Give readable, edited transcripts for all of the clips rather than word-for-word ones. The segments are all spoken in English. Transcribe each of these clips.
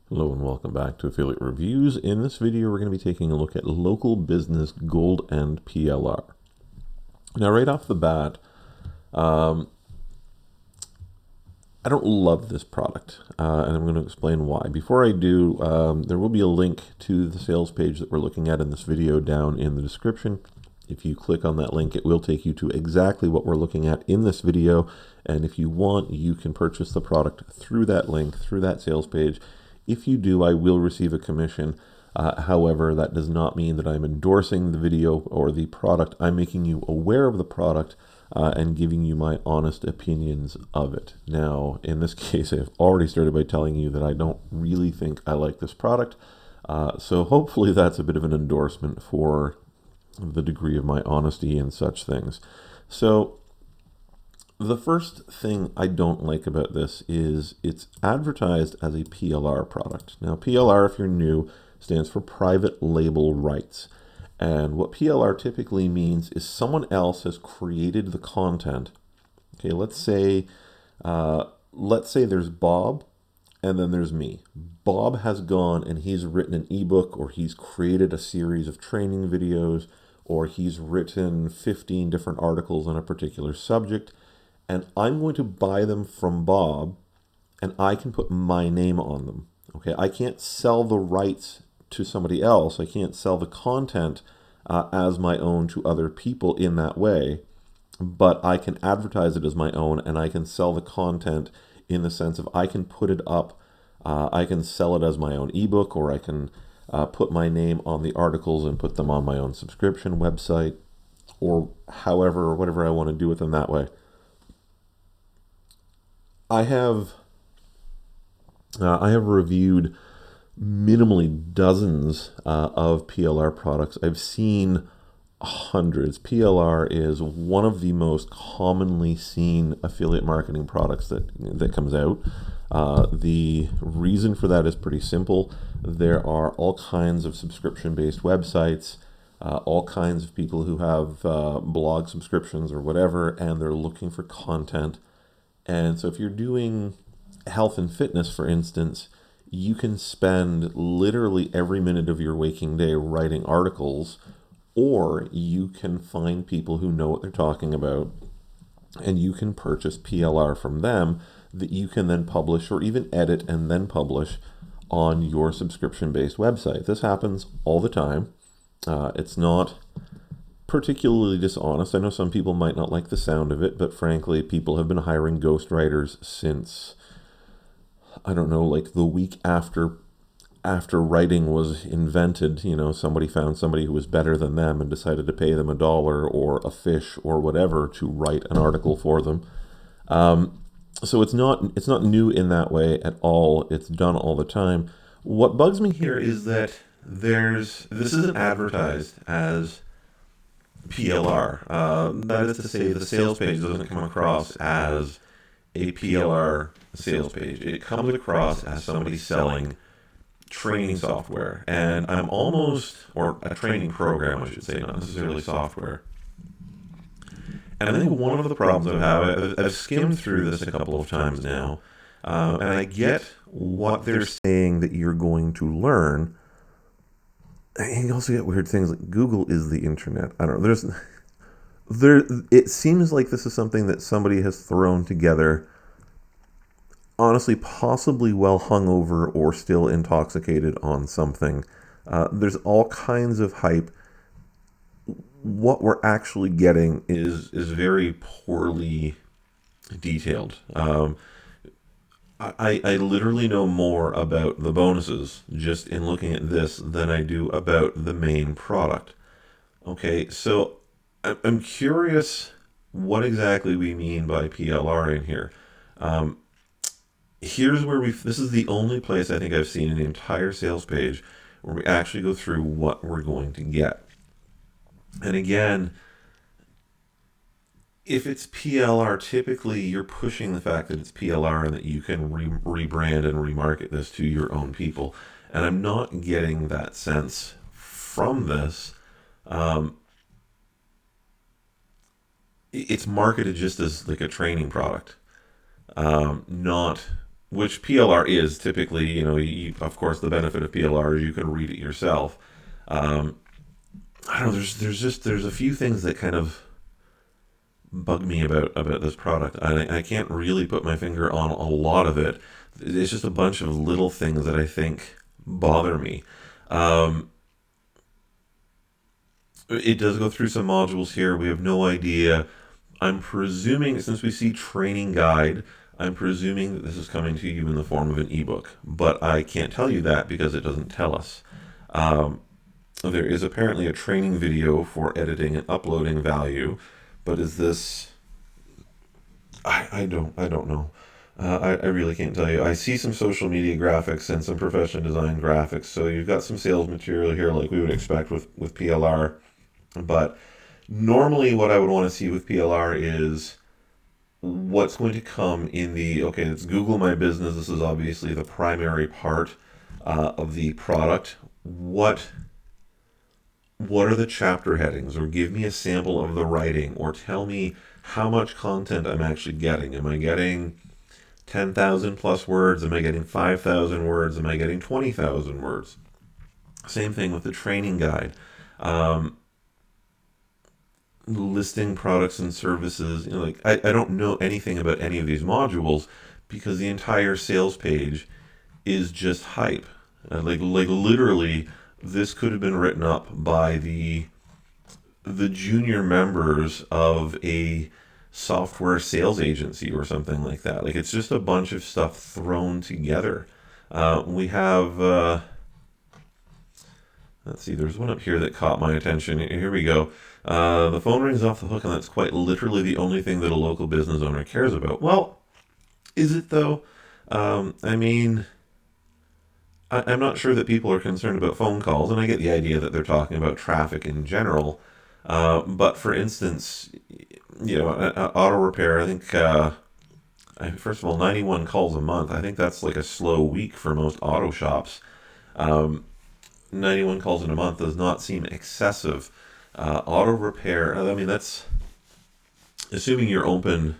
Hello and welcome back to Affiliate Reviews. In this video, we're going to be taking a look at Local Business Gold and PLR. Now, right off the bat, I don't love this product, and I'm going to explain why. Before I do, there will be a link to the sales page that we're looking at in this video down in the description. If you click on that link, it will take you to exactly what we're looking at in this video. And if you want, you can purchase the product through that link, through that sales page. If you do, I will receive a commission. However, that does not mean that I'm endorsing the video or the product. I'm making you aware of the product and giving you my honest opinions of it. Now, in this case, I've already started by telling you that I don't really think I like this product. So hopefully that's a bit of an endorsement for the degree of my honesty and such things. So the first thing I don't like about this is it's advertised as a PLR product. Now, PLR, if you're new, stands for private label rights. And what PLR typically means is someone else has created the content. Okay, let's say there's Bob and then there's me. Bob has gone and he's written an ebook, or he's created a series of training videos, or he's written 15 different articles on a particular subject. And I'm going to buy them from Bob, and I can put my name on them. Okay, I can't sell the rights to somebody else. I can't sell the content as my own to other people in that way, but I can advertise it as my own, and I can sell the content in the sense of I can put it up, I can sell it as my own ebook, or I can put my name on the articles and put them on my own subscription website, or however, whatever I want to do with them that way. I have reviewed minimally dozens of PLR products. I've seen hundreds. PLR is one of the most commonly seen affiliate marketing products that comes out. The reason for that is pretty simple. There are all kinds of subscription-based websites, all kinds of people who have blog subscriptions or whatever, and they're looking for content. And so if you're doing health and fitness, for instance, you can spend literally every minute of your waking day writing articles, or you can find people who know what they're talking about, and you can purchase PLR from them that you can then publish or even edit and then publish on your subscription-based website. This happens all the time. It's not particularly dishonest. I know some people might not like the sound of it, but frankly, people have been hiring ghostwriters since, I don't know, like the week after writing was invented. You know, somebody found somebody who was better than them and decided to pay them $1 or a fish or whatever to write an article for them. So it's not new in that way at all. It's done all the time. What bugs me here is that this isn't advertised as PLR. That is to say, the sales page doesn't come across as a PLR sales page. It comes across as somebody selling training software, and or a training program, I should say, not necessarily software. And I think one of the problems I've skimmed through this a couple of times now, and I get what they're saying that you're going to learn. And you also get weird things like Google is the internet. I don't know. It seems like this is something that somebody has thrown together, honestly, possibly well hungover or still intoxicated on something. There's all kinds of hype. What we're actually getting is very poorly detailed. I literally know more about the bonuses just in looking at this than I do about the main product. Okay, so I'm curious what exactly we mean by PLR in here. Here's where this is the only place I think I've seen in the entire sales page where we actually go through what we're going to get. And again, if it's PLR, typically you're pushing the fact that it's PLR and that you can rebrand and remarket this to your own people. And I'm not getting that sense from this. It's marketed just as like a training product, not which PLR is typically, of course, the benefit of PLR is you can read it yourself. Um, I don't know. There's a few things that kind of bug me about this product. I can't really put my finger on a lot of it. It's just a bunch of little things that I think bother me. Um, it does go through some modules here. We have no idea. I'm presuming, since we see training guide, I'm presuming that this is coming to you in the form of an ebook, but I can't tell you that because it doesn't tell us. Um, there is apparently a training video for editing and uploading value, but is this? I don't know. I really can't tell you. I see some social media graphics and some professional design graphics, so you've got some sales material here like we would expect with PLR. But normally, what I would want to see with PLR is what's going to come in the, okay, it's Google My Business. This is obviously the primary part of the product. What are the chapter headings, or give me a sample of the writing, or tell me how much content I'm actually getting. Am I getting 10,000 plus words? Am I getting 5,000 words? Am I getting 20,000 words? Same thing with the training guide. Um, Listing products and services. Like I don't know anything about any of these modules because the entire sales page is just hype. Like literally, this could have been written up by the junior members of a software sales agency or something like that. Like it's just a bunch of stuff thrown together. We have let's see, there's one up here that caught my attention. Here we go. The phone rings off the hook, and that's quite literally the only thing that a local business owner cares about. Well, is it though? I mean, I'm not sure that people are concerned about phone calls, and I get the idea that they're talking about traffic in general. But for instance, auto repair, I think, first of all, 91 calls a month. I think that's like a slow week for most auto shops. Um, 91 calls in a month does not seem excessive. Auto repair, I mean, that's assuming you're open,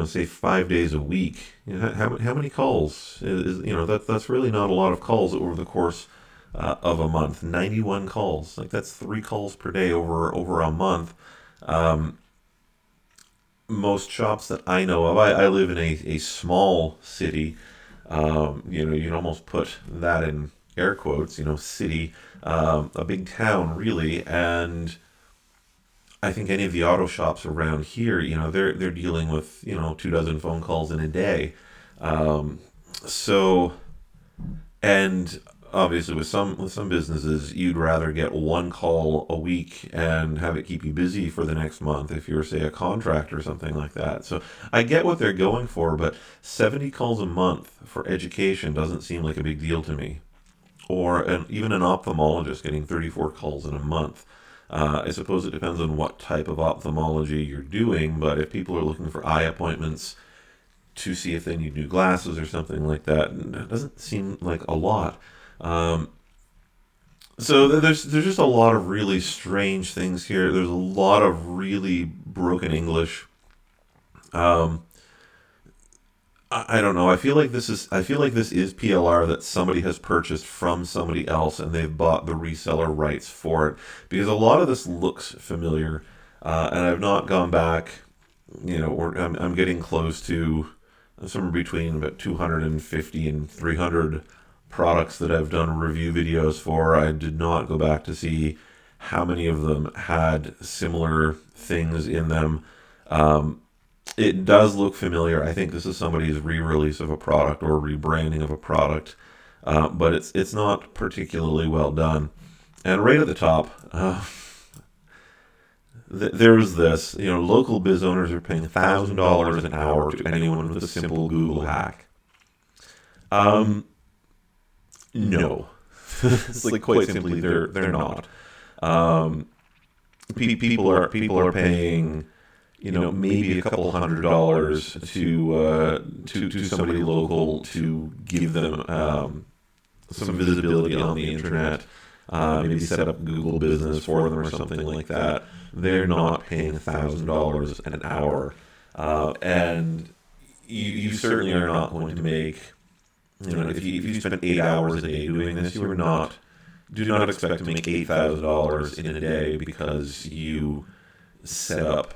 say 5 days a week. How many calls that's really not a lot of calls over the course of a month. 91 calls, like that's 3 calls per day over a month. Um, Most shops that I know of, I live in a small city. You can almost put that in air quotes, city, a big town really, and I think any of the auto shops around here, they're dealing with 2 dozen phone calls in a day. Um, so, and obviously with some businesses, you'd rather get 1 call a week and have it keep you busy for the next month if you're, say, a contractor or something like that. So I get what they're going for, but 70 calls a month for education doesn't seem like a big deal to me. Or even an ophthalmologist getting 34 calls in a month. I suppose it depends on what type of ophthalmology you're doing, but if people are looking for eye appointments to see if they need new glasses or something like that, it doesn't seem like a lot. Um, so there's just a lot of really strange things here. There's a lot of really broken English. Um, I don't know. I feel like this is PLR that somebody has purchased from somebody else and they've bought the reseller rights for it because a lot of this looks familiar, and I've not gone back. I'm getting close to somewhere between about 250 and 300 products that I've done review videos for. I did not go back to see how many of them had similar things in them. Um, it does look familiar. I think this is somebody's re-release of a product or rebranding of a product, but it's not particularly well done. And right at the top, there was this. Local biz owners are paying $1,000 an hour to anyone with a simple Google hack. Um, no, it's like quite simply they're not. Um, people are paying maybe a couple $100 to somebody local to give them some visibility on the internet, maybe set up Google Business for them or something like that. They're not paying $1,000 an hour, and you certainly are not going to make, if you spend 8 hours a day doing this, you are not, do not expect to make $8,000 in a day because you set up,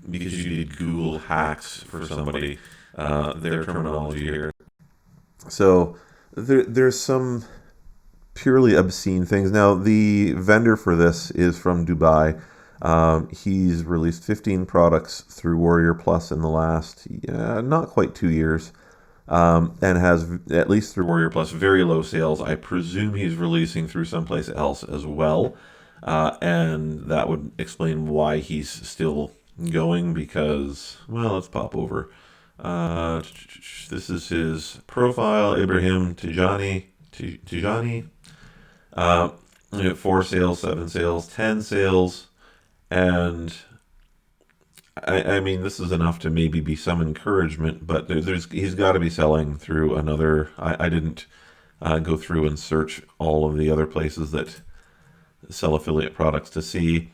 because you did Google hacks for somebody, their terminology here. So there's some purely obscene things. Now, the vendor for this is from Dubai. He's released 15 products through Warrior Plus in the last, not quite 2 years, and has, at least through Warrior Plus, very low sales. I presume he's releasing through someplace else as well, and that would explain why he's still going, because, well, let's pop over. This is his profile, Ibrahim Tijani. 4 sales, 7 sales, 10 sales, and I mean, this is enough to maybe be some encouragement, but he's got to be selling through another. I didn't go through and search all of the other places that sell affiliate products to see.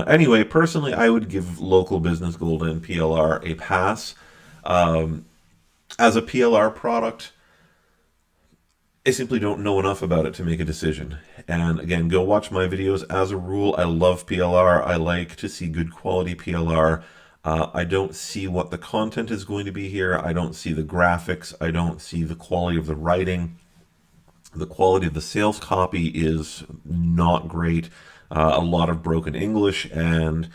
Anyway, personally, I would give Local Business Golden PLR a pass. As a PLR product, I simply don't know enough about it to make a decision. And again, go watch my videos. As a rule, I love PLR. I like to see good quality PLR. I don't see what the content is going to be here. I don't see the graphics. I don't see the quality of the writing. The quality of the sales copy is not great. A lot of broken English, and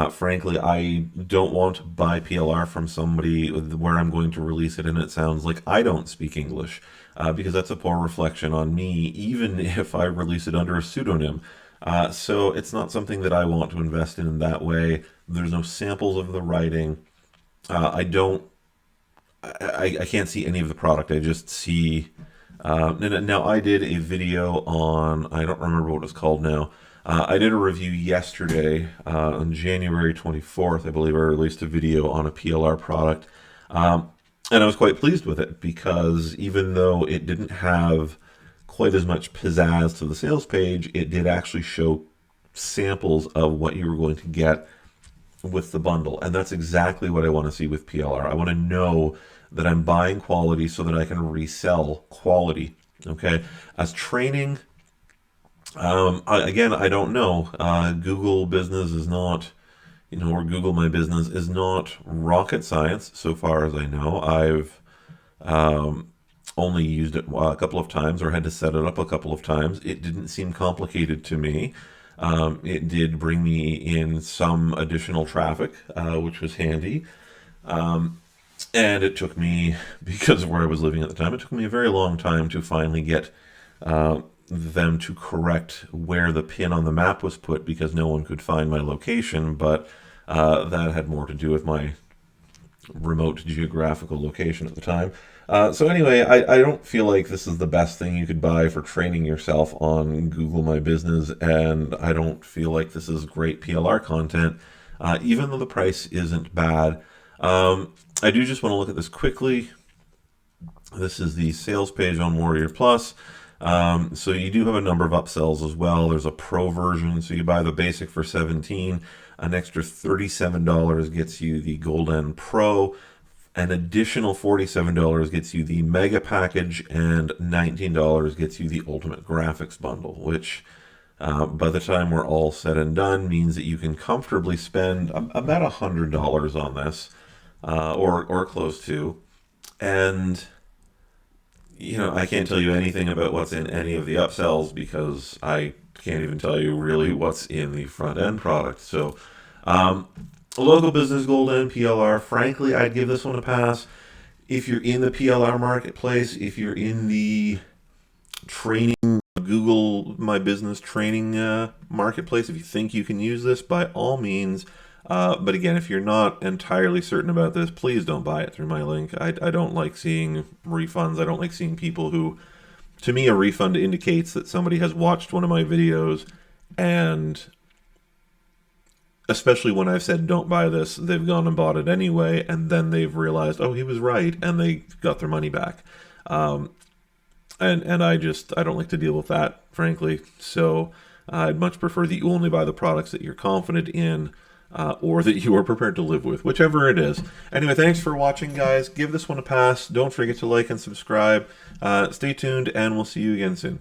frankly, I don't want to buy PLR from somebody where I'm going to release it and it sounds like I don't speak English, because that's a poor reflection on me, even if I release it under a pseudonym. So it's not something that I want to invest in that way. There's no samples of the writing. I don't. I can't see any of the product. I just see. Now I did a video on. I don't remember what it's called now. I did a review yesterday on January 24th, I believe. I released a video on a PLR product, and I was quite pleased with it, because even though it didn't have quite as much pizzazz to the sales page, it did actually show samples of what you were going to get with the bundle. And that's exactly what I want to see with PLR. I want to know that I'm buying quality so that I can resell quality. Okay, as training, again, I don't know. Google Business is not, or Google My Business is not rocket science, so far as I know. I've only used it a couple of times, or had to set it up a couple of times. It didn't seem complicated to me. It did bring me in some additional traffic, which was handy. And it took me, because of where I was living at the time, it took me a very long time to finally get them to correct where the pin on the map was put, because no one could find my location, but that had more to do with my remote geographical location at the time. So anyway, I don't feel like this is the best thing you could buy for training yourself on Google My Business, and I don't feel like this is great PLR content, even though the price isn't bad. I do just want to look at this quickly. This is the sales page on Warrior Plus. So you do have a number of upsells as well. There's a pro version, so you buy the basic for $17. An extra $37 gets you the Golden Pro. An additional $47 gets you the Mega Package, and $19 gets you the Ultimate Graphics Bundle, which by the time we're all said and done means that you can comfortably spend about $100 on this, or close to. And I can't tell you anything about what's in any of the upsells, because I can't even tell you really what's in the front end product. So, Local Business Golden PLR, frankly, I'd give this one a pass. If you're in the PLR marketplace, if you're in the training, Google My Business training marketplace, if you think you can use this, by all means. But again, if you're not entirely certain about this, please don't buy it through my link. I don't like seeing refunds. I don't like seeing people who, to me, a refund indicates that somebody has watched one of my videos, and especially when I've said don't buy this, they've gone and bought it anyway, and then they've realized, oh, he was right, and they got their money back. And I don't like to deal with that, frankly. So I'd much prefer that you only buy the products that you're confident in. or that you are prepared to live with, whichever it is. Anyway, thanks for watching, guys. Give this one a pass. Don't forget to like and subscribe. Stay tuned, and we'll see you again soon.